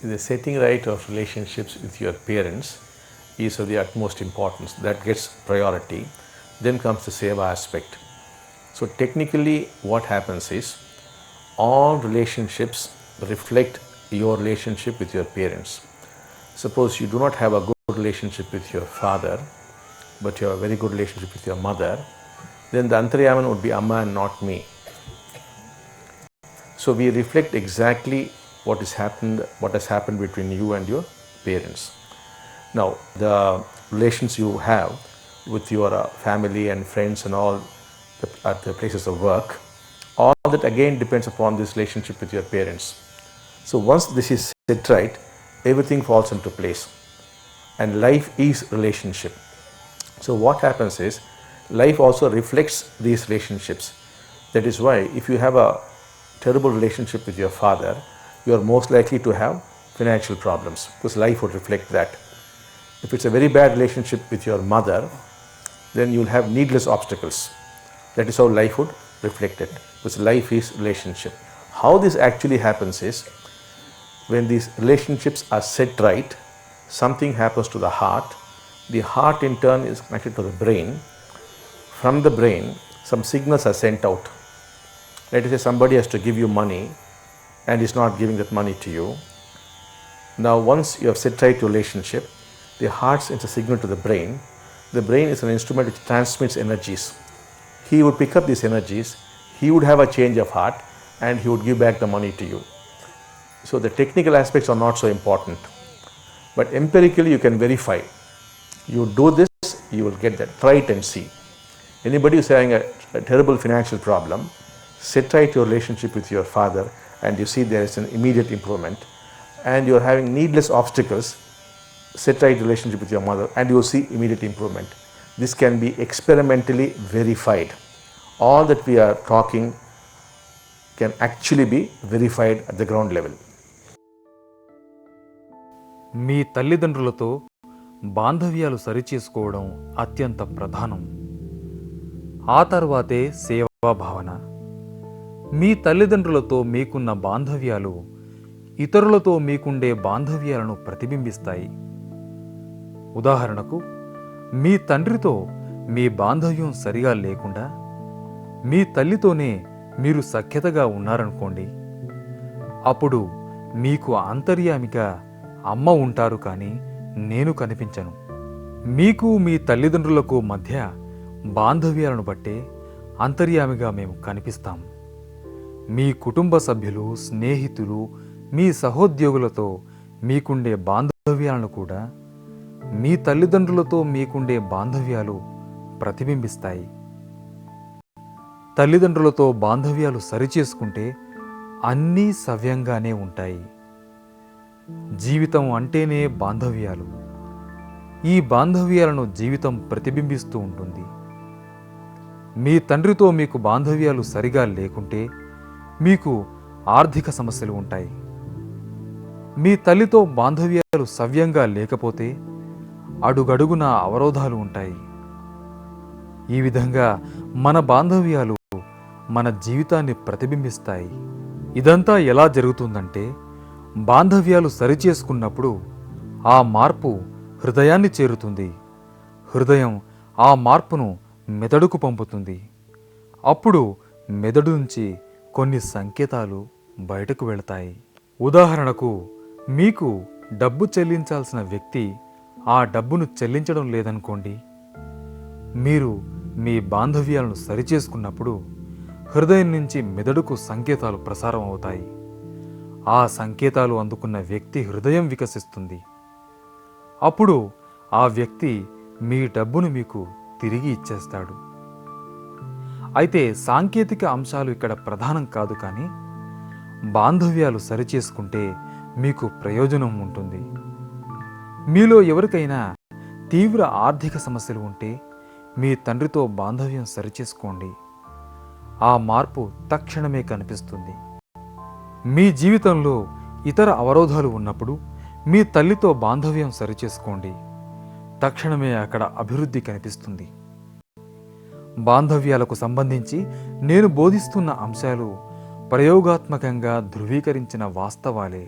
The setting right of relationships with your parents is of the utmost importance. That gets priority. Then comes the seva aspect. So technically what happens is all relationships reflect your relationship with your parents. Suppose you do not have a good relationship with your father, but you have a very good relationship with your mother, then the Antaryaman would be Amma and not me. So we reflect exactly what has happened between you and your parents. Now, the relations you have with your family and friends and all at the places of work, all that again depends upon this relationship with your parents. So once this is set right, everything falls into place. And life is relationship. So what happens is, life also reflects these relationships. That is why if you have a terrible relationship with your father, you are most likely to have financial problems, because life would reflect that. If it's a very bad relationship with your mother, then you'll have needless obstacles. That is how life would reflect it, because life is relationship. How this actually happens is, when these relationships are set right, something happens to the heart. The heart in turn is connected to the brain. From the brain, some signals are sent out. Let us say somebody has to give you money and is not giving that money to you. Now once you have set right your relationship, the heart sends a signal to the brain. The brain is an instrument which transmits energies. He would pick up these energies, he would have a change of heart, and he would give back the money to you. So the technical aspects are not so important, but empirically you can verify. You do this, you will get that. Try it and see. Anybody who is having a terrible financial problem, set right your relationship with your father and you see there is an immediate improvement. And you are having needless obstacles, set right relationship with your mother and you will see immediate improvement. This can be experimentally verified. All that we are talking can actually be verified at the ground level. మీ తల్లిదండ్రులతో బాంధవ్యాలు సరిచేసుకోవడం అత్యంత ప్రధానం. ఆ తర్వాతే సేవాభావన. మీ తల్లిదండ్రులతో మీకున్న బాంధవ్యాలు ఇతరులతో మీకుండే బాంధవ్యాలను ప్రతిబింబిస్తాయి. ఉదాహరణకు, మీ తండ్రితో మీ బాంధవ్యం సరిగా లేకుండా మీ తల్లితోనే మీరు సఖ్యతగా ఉన్నారనుకోండి, అప్పుడు మీకు అంతర్యామిగా అమ్మ ఉంటారు కానీ నేను కనిపించను. మీకు మీ తల్లిదండ్రులకు మధ్య బాంధవ్యాలను బట్టే అంతర్యామిగా మేము కనిపిస్తాం. మీ కుటుంబ సభ్యులు, స్నేహితులు, మీ సహోద్యోగులతో మీకుండే బాంధవ్యాలను కూడా మీ తల్లిదండ్రులతో మీకుండే బాంధవ్యాలు ప్రతిబింబిస్తాయి. తల్లిదండ్రులతో బాంధవ్యాలు సరిచేసుకుంటే అన్నీ సవ్యంగానే ఉంటాయి. జీవితం అంటేనే బాంధవ్యాలు. ఈ బాంధవ్యాలను జీవితం ప్రతిబింబిస్తూ ఉంటుంది. మీ తండ్రితో మీకు బాంధవ్యాలు సరిగా లేకుంటే మీకు ఆర్థిక సమస్యలు ఉంటాయి. మీ తల్లితో బాంధవ్యాలు సవ్యంగా లేకపోతే అడుగడుగున అవరోధాలు ఉంటాయి. ఈ విధంగా మన బాంధవ్యాలు మన జీవితాన్ని ప్రతిబింబిస్తాయి. ఇదంతా ఎలా జరుగుతుందంటే, బాంధవ్యాలు సరిచేసుకున్నప్పుడు ఆ మార్పు హృదయాన్ని చేరుతుంది. హృదయం ఆ మార్పును మెదడుకు పంపుతుంది. అప్పుడు మెదడు నుంచి కొన్ని సంకేతాలు బయటకు వెళతాయి. ఉదాహరణకు, మీకు డబ్బు చెల్లించాల్సిన వ్యక్తి ఆ డబ్బును చెల్లించడం లేదనుకోండి. మీరు మీ బాంధవ్యాలను సరిచేసుకున్నప్పుడు హృదయం నుంచి మెదడుకు సంకేతాలు ప్రసారం అవుతాయి. ఆ సంకేతాలు అందుకున్న వ్యక్తి హృదయం వికసిస్తుంది. అప్పుడు ఆ వ్యక్తి మీ డబ్బును మీకు తిరిగి ఇచ్చేస్తాడు. అయితే సాంకేతిక అంశాలు ఇక్కడ ప్రధానం కాదు, కానీ బాంధవ్యాలు సరిచేసుకుంటే మీకు ప్రయోజనం ఉంటుంది. మీలో ఎవరికైనా తీవ్ర ఆర్థిక సమస్యలు ఉంటే మీ తండ్రితో బాంధవ్యం సరిచేసుకోండి. ఆ మార్పు తక్షణమే కనిపిస్తుంది. మీ జీవితంలో ఇతర అవరోధాలు ఉన్నప్పుడు మీ తల్లితో బాంధవ్యం సరిచేసుకోండి. తక్షణమే అక్కడ అభివృద్ధి కనిపిస్తుంది. బాంధవ్యాలకు సంబంధించి నేను బోధిస్తున్న అంశాలు ప్రయోగాత్మకంగా ధృవీకరించిన వాస్తవాలే.